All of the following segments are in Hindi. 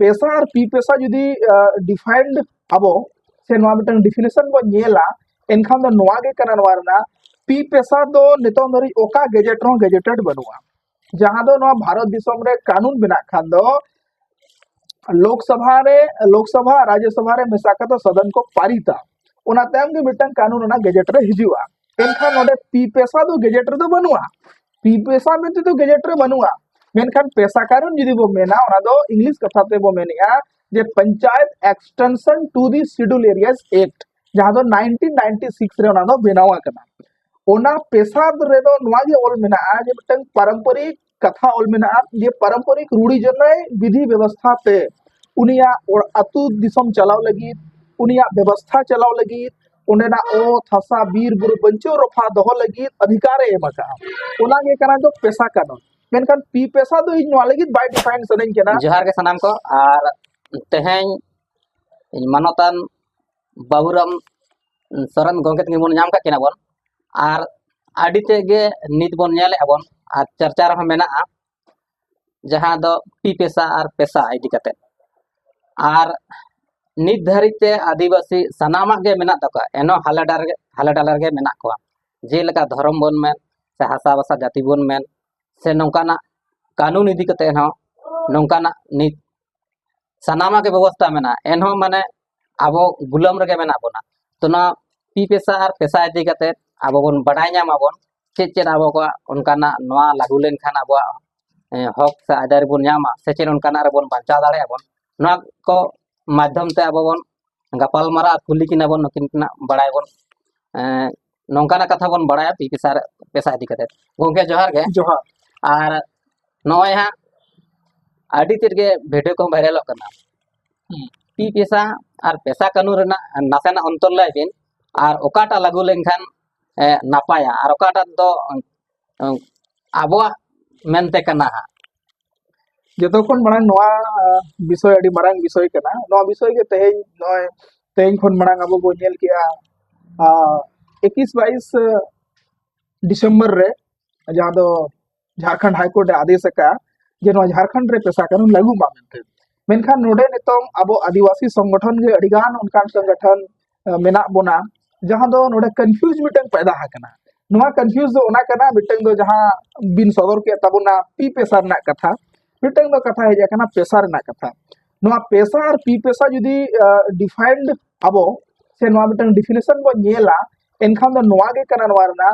पेशा और पी पेशा जुदी डिफाइंड अबो से नवा मिटन डिफिनेशन बो नेला एनखान दो नवा गे कना नवा रना पी पेशा दो नितों दरी ओका गेजेट रो गेजेटेड बनुआ जहां दो नवा भारत दिसोम रे कानून बिना खान दो लोकसभा राज्यसभा रे मेसाका तो सदन को पारिता ओना तायम गे मिटन कानून ओना गेजेट रे हिजुआ एनखान नोडे पी पेशा दो गेजेट रे दो बनुआ पी पेशा में तो गेजेट रे बनुआ मेनखान पेशा कानून जुदी बो मेना ओना दो इंग्लिश कथा ते बो मेनिया जे Panchayat extension to the schedule areas act जहां दो 1996 रे ओना दो बेनावा कना ओना पेशा रे दो नवा गे ओल मेना जे मिटन पारंपरिक कथा ओल मेना जे पारंपरिक रूढ़ी जनय विधि व्यवस्था पे उनिया और अतु दिसम चलाव लगी उनिया व्यवस्था चलाव लगी उनेना ओ थसा बीर बुरु बंचो रफा दहो लगी अधिकार एमका ओना गे कना दो पेशा कानून मेनखान पी पेशा दो इन नवा लगी बाय डिफाइन सनन केना जोहार के सनाम को और तेहें मानतान बाबूराम सरन गंगे तंगी बन नाम का केना बन और आडी तेगे नित बन नेले अबन और चर्चा रहा मेना जहां दो पी पेशा और पेशा इदी कते और नित धरिते आदिवासी सनामा गे मेना तका एनो हालेडार गे मेना को जेलका धर्म बन में से हासा बसा जाति बन में से नौकाना कानून इदी कते न नौकाना नित सनामा के व्यवस्था मेना एनहो माने आबो गुलाम रगे मेना बोना तो ना पी पेशा और पेशा इदी कते आबो बन बडाय नामाबन चेद चेद आबो को उनकाना नवा लागू लेन खान आबो हक से आदार बन नामा से चेद उनकाना रे बन बांचा दाड़े आबन नवा को माध्यम ते आबो बन गपाल मारा कुली किना बन नकिन बडाय बन नौकाना कथा बन बडाय पी पेशा इदी कते गोंके जोहार गे जोहार और नय हा आडी तेगे वीडियो को वायरल करना पी पेशा और पेशा कानून रेना नासेना अंतर लाई बिन और ओकाटा लागू लेनखान नापाया और ओकाटा दो आबो मेनते कना हा जतोखन मांग नवा विषय अडी मांग विषय कना नवा विषय के तेहें खन मांग अब बो नेल किया 21-22 दिसंबर रे जहां दो झारखंड हाईकोर्ट आदेश का जे नवा झारखंड रे पेशा कानून लागू मा मेनखान नोडे नितों अब आदिवासी संगठन गे अडिगान उनकान संगठन मेना बोना जहां दो नोडे कंफ्यूज मिटन पैदा हाकना नवा कंफ्यूज दो ओना कना मिटन दो जहां बिन सदर के तबना पी पेशा ना कथा मिटन दो कथा है जाकना पेशा ना कथा नवा पेशा और पी पेशा जुदी डिफाइंड अबो से नवा मिटन डिफिनेशन बो नेला एनखान दो नवा गे कना नवा रना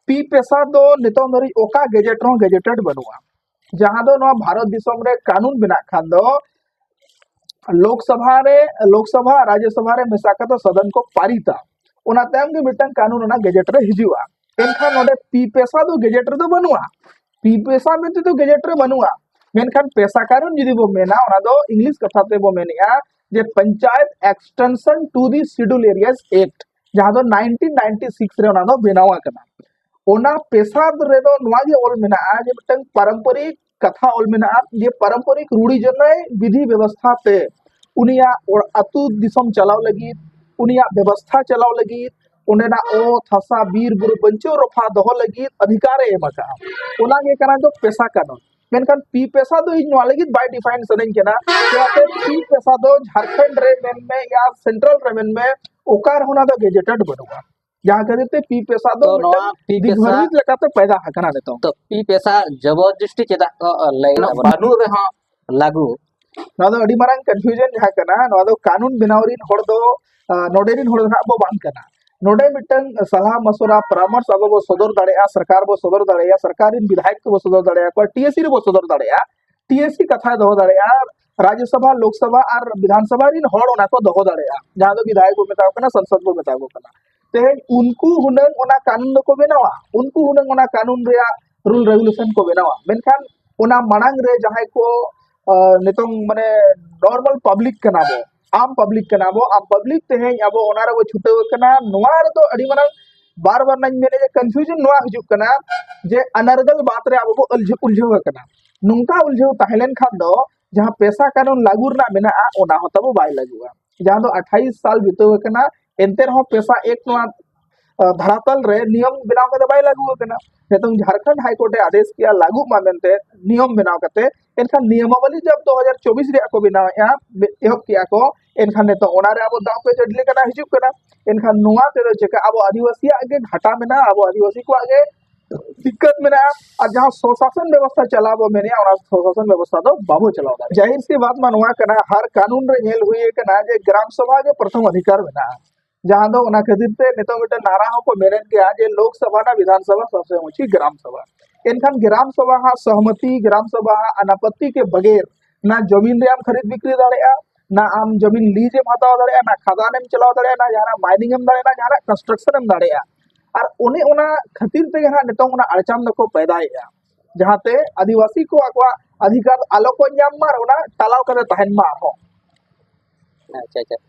पी पेशा दो नितों दरी ओका गेजेट रो गेजेटेड बनुआ जहां दो नवा भारत दिसोम रे कानून बिना खान दो लोकसभा राज्यसभा रे मेसाका तो सदन को पारिता ओना तायम गे मिटन कानून ओना गेजेट रे हिजुआ एनखान नोडे पी पेशा दो गेजेट रे दो बनुआ पी पेशा में तो गेजेट रे बनुआ मेनखान पेशा कानून जुदी बो मेना ओना दो इंग्लिश कथा ते बो मेनिया जे Panchayat extension to the schedule areas act जहां दो 1996 रे ओना दो बेनावा कना ओना पेशा रे दो नवा गे ओल मेना जे मिटन पारंपरिक कथा ओल मेना जे पारंपरिक रूढ़ी जनय विधि व्यवस्था पे उनिया और अतु दिसम चलाव लगी उनिया व्यवस्था चलाव लगी उनेना ओ थसा बीर बुरु बंचो रफा दहो लगी अधिकार एमका ओना गे कना दो पेशा कानून मेनखान पी पेशा दो इन नवा लगी बाय डिफाइन सनन केना के पी पेशा दो झारखंड रे में या सेंट्रल रेवेन में ओकार होना दो गेजेटेड बनुआ जहां कहते पी पेशा दो दिग्भरित लेका तो पैदा हकना देतो तो पी पेशा जबरदस्ती चेदा को लेना कानून रे हां लागू नवा दो अडी मारंग कंफ्यूजन जहां कना नवा दो कानून बनावरिन होड़ दो नोडेरिन होड़ ना बो बांग कना नोडे मिटन सलाह मसुरा परामर्श अब बो सदर दाड़ेया सरकार बो सदर दाड़ेया सरकारिन विधायक को सदर दाड़ेया को टीएससी रे बो सदर दाड़ेया टीएससी कथा दो दाड़ेया राज्यसभा लोकसभा और विधानसभा रिन होड़ ओना को दो दाड़ेया जहां दो विधायक को मेताव कना संसद को मेताव कना तेहें उनको हुनंग ओना कानून को बेनावा उनको हुनंग ओना कानून रे रूल रेगुलेशन को बेनावा मेनखान ओना मांग रे जहां को नितों माने नॉर्मल पब्लिक कना बो आम पब्लिक तेहें अब ओना रे छुटे कना नोआ रे तो अडी मारंग बार बार नन मेने जे कंफ्यूजन नोआ हिजुक कना जे अनर्गल बात रे अब उलझो कना नुंका उलझो ताहेलन खान दो जहां पेशा कानून लागू ना मेना ओना हो तब बाय लागुआ जहां दो 28 साल बितो कना एंते रहो पेशा एक नोआ धरातल रे नियम बनाव कते बाय लागू कना नितों झारखंड हाईकोर्ट आदेश किया लागू मा मेनते नियम बनाव कते एनखान नियमावली जब 2024 रे को बनाव या एहब किया को एनखान नितों ओना रे अब दाव पे जडले कना हिजुक कना एनखान नुआ ते जेका अब आदिवासी आगे घाटा मेना अब आदिवासी को आगे दिक्कत में और जहाँ स्वशासन व्यवस्था चलाबो मेने और स्वशासन व्यवस्था तो बाबू चलाओ जाहिर सी बात मानवा कना हर कानून रे नेल हुई कना जे ग्राम सभा के प्रथम अधिकार में जहाँ दो ओना खातिर ते नितो मिटे नारा हो को मेरन के आज लोकसभा ना विधानसभा सबसे ऊंची ग्राम सभा एनखान ग्राम सभा हा सहमति ग्राम सभा हा अनापत्ति के बगैर ना जमीन रे आम खरीद बिक्री दाड़ेया ना आम जमीन लीज एम हताव दाड़ेया ना खदान एम चलाव दाड़ेया ना जहां माइनिंग एम दाड़ेया ना जहां कंस्ट्रक्शन एम दाड़ेया और उन्हें उना खातिर ते यहाँ नितों उना अड़चाम दको पैदाएगा जहांते आदिवासी को अकवा अधिकार आलो को ᱧᱟᱢ मार उना तालाव करे तहन मार हो अच्छा अच्छा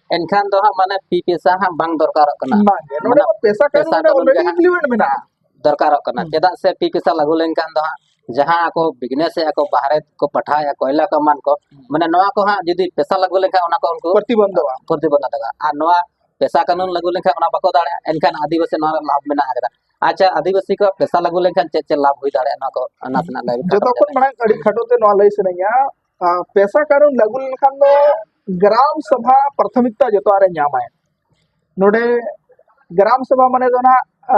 एनखान दो माने पी पैसा हाँ बांग दरकार कना मांगे नोडे पैसा कानून रे ऑलरेडी इम्प्लीमेंट मेना दरकार कना चेदा से पी पैसा लागू लेनखान दो जहाँ को बिजनेस को बाहर को पठाया कोयला को मान को माने नवा को हाँ जदी पैसा लागू लेखा उना को उनको प्रतिबंध दगा आ नवा पैसा कानून लागू लेखा उना बाको दाड़े एनखान आदिवासी नवा लाभ मेना आगदा अच्छा आदिवासी को पैसा लागू लेखा चे लाभ हुई दाड़े ना को नासना लाइव जतो कोन माने अड़ी खटोते नवा लई सनया पैसा कानून लागू लेखा दो ग्राम सभा प्राथमिकता जतो आरे ᱧᱟᱢᱟᱭ नोडे ग्राम सभा माने दो ना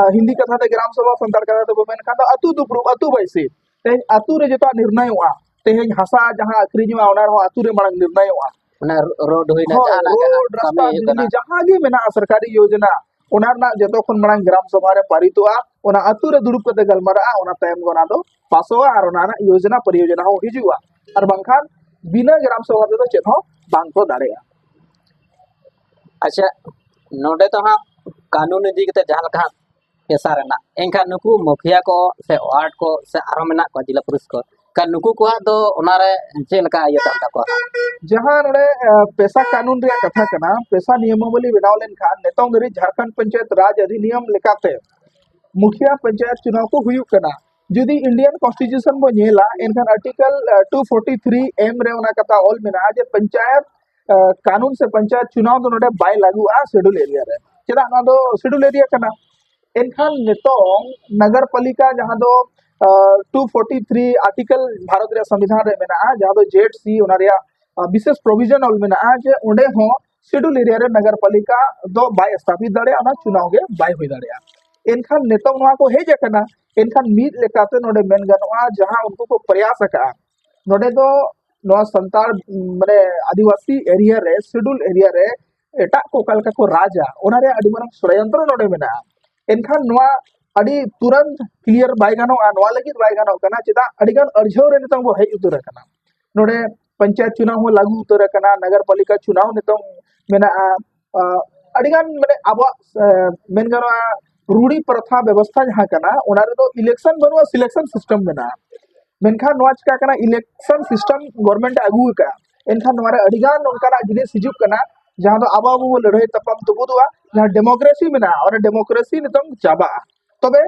हिंदी कथा ते ग्राम सभा संतार कथा ते बोमेन खान दो अतु दुपड़ू अतु बैसी ते अतु रे जतो निर्णय हुआ ते हसा जहां अक्रिजुआ ओनार हो अतु रे मांग निर्णय हुआ ना रोड हुई ना रोड रास्ता बिजली जहां गे मेना सरकारी योजना ओनार ना जतो खन मांग ग्राम सभा रे पारितोआ ओना अतु रे दुड़ुप कते गलमारा ओना टाइम गोना दो पासोआ और ओना योजना परियोजना हो हिजुआ और बंखान बिना ग्राम सभा ते तो चेत हो बांग को दाड़ेया अच्छा नोडे तो हाँ कानून इदी कते जहां लका पैसा रेना एनखा नुकु मुखिया को से वार्ड को से आरो मेना को जिला पुलिस को का नुकु को दो ओनारे जे लका ये तंता को जहां नोडे पैसा कानून रे कथा कना पैसा नियमावली बनाव लेन खान नेतों गरी झारखंड पंचायत राज अधिनियम लेकाते मुखिया पंचायत चुनाव को हुयु कना जदि इंडियन कॉन्स्टिट्यूशन बो नेला एनखान आर्टिकल 243 एम रे ओना कथा ऑल मेना जे पंचायत कानून से पंचायत चुनाव दो नोडे बाय लागू आ शेड्यूल एरिया रे चेदा ना दो शेड्यूल एरिया कना एनखान नितों नगर पालिका जहां दो 243 आर्टिकल भारत रे संविधान रे मेना जहां दो जेड सी ओना रे विशेष प्रोविजन ऑल मेना जे ओंडे हो शेड्यूल एरिया रे नगर पालिका दो बाय स्थापित दाड़े ओना चुनाव गे बाय होई दाड़े एनखान नितों नोआ को हेज कना एनखान मीद लेकाते नोडे मेन गनवा जहां उनको को प्रयास का नोडे दो नोआ संताल माने आदिवासी एरिया रे शेड्यूल एरिया रे एटा को कलका को राजा ओना रे अडी मारंग षडयंत्र नोडे मेना एनखान नोआ अडी तुरंत क्लियर बाय गानो नोआ लगी बाय गानो कना चेदा अडी गान अर्झव रे नितों बो हेज उतर कना नोडे पंचायत चुनाव हो लागू उतर कना नगर पालिका चुनाव नितों मेना अडी गान माने अब मेन गानो रूढ़ी प्रथा व्यवस्था जहां कना ओना रे दो इलेक्शन बनवा सिलेक्शन सिस्टम मेना मेनखान नोआ चिका कना इलेक्शन सिस्टम गवर्नमेंट आगू का एनखान नोआ रे अडिगान उनका जिनिस हिजुक कना जहां दो अब अब लड़ाई तपम तुबुदुआ जहां डेमोक्रेसी मेना और डेमोक्रेसी नितों चाबा तबे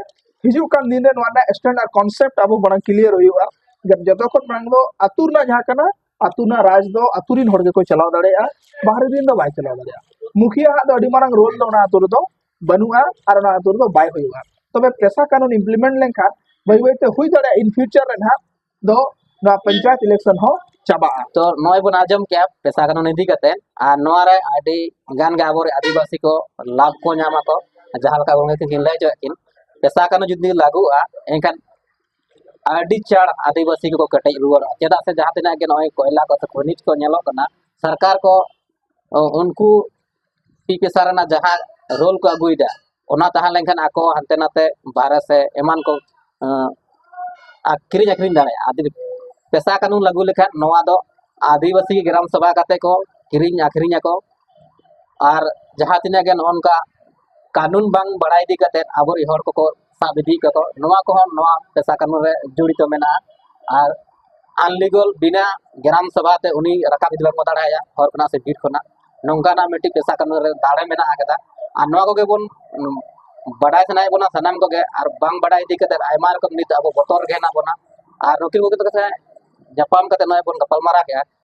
हिजुक का दिन नोआ ना स्टैंडर्ड कांसेप्ट अब बड़ा क्लियर होयुआ जब जतो खन मांग दो अतुर ना जहां कना अतुना राज दो अतुरिन होड़ के को चलाव दाड़ेया बाहर दिन दो बाय चलाव दाड़ेया मुखिया दो अडी मारंग रोल दो ना अतुर दो बनुआ और ना अतुर दो बाय होयुआ तबे पैसा कानून इम्प्लीमेंट लेनखा बाय बाय ते हुई दाड़े इन फ्यूचर रे ना दो ना पंचायत इलेक्शन हो चाबा तो नय बन आजम के पैसा कानून इदी कते आ नोआ रे आडी गान गे आबोर आदिवासी को लाभ को ᱧᱟᱢᱟ को जहां लका गोंगे किन लय जो किन पैसा कानून जुदी लागूआ एनखान आडी चाड़ आदिवासी को कटे रुवर चेदा से जहां तिना के नय कोयला को खनिज को नेलो कना सरकार को उनको पी पैसा रना जहां रोल को अगुइदा ओना तहां लेनखान आको हंते नाते बाहर से एमान को आखिरी आखिरी दाड़े आदि पैसा कानून लागू लेखा नवा दो आदिवासी ग्राम सभा काते को किरिंग आखिरी को और जहां तिना के नोनका कानून बांग बड़ाई दी कते आबोर हर को साब इदी को नवा को नवा पैसा कानून रे जुड़ित मेना और अनलीगल बिना ग्राम सभा ते उनी रका बिदला को दाड़ाया हर कना से बीट खना नोंगाना मिट्टी पैसा कानून रे दाड़े मेना आकदा और नवा को बोन बड़ाई सनाय बोना सनाम को और बांग बड़ाई दी कते आयमा रकम नित अब बतर घेना बोना और नोकिन को कते जपाम कते नय बोन गपलमारा के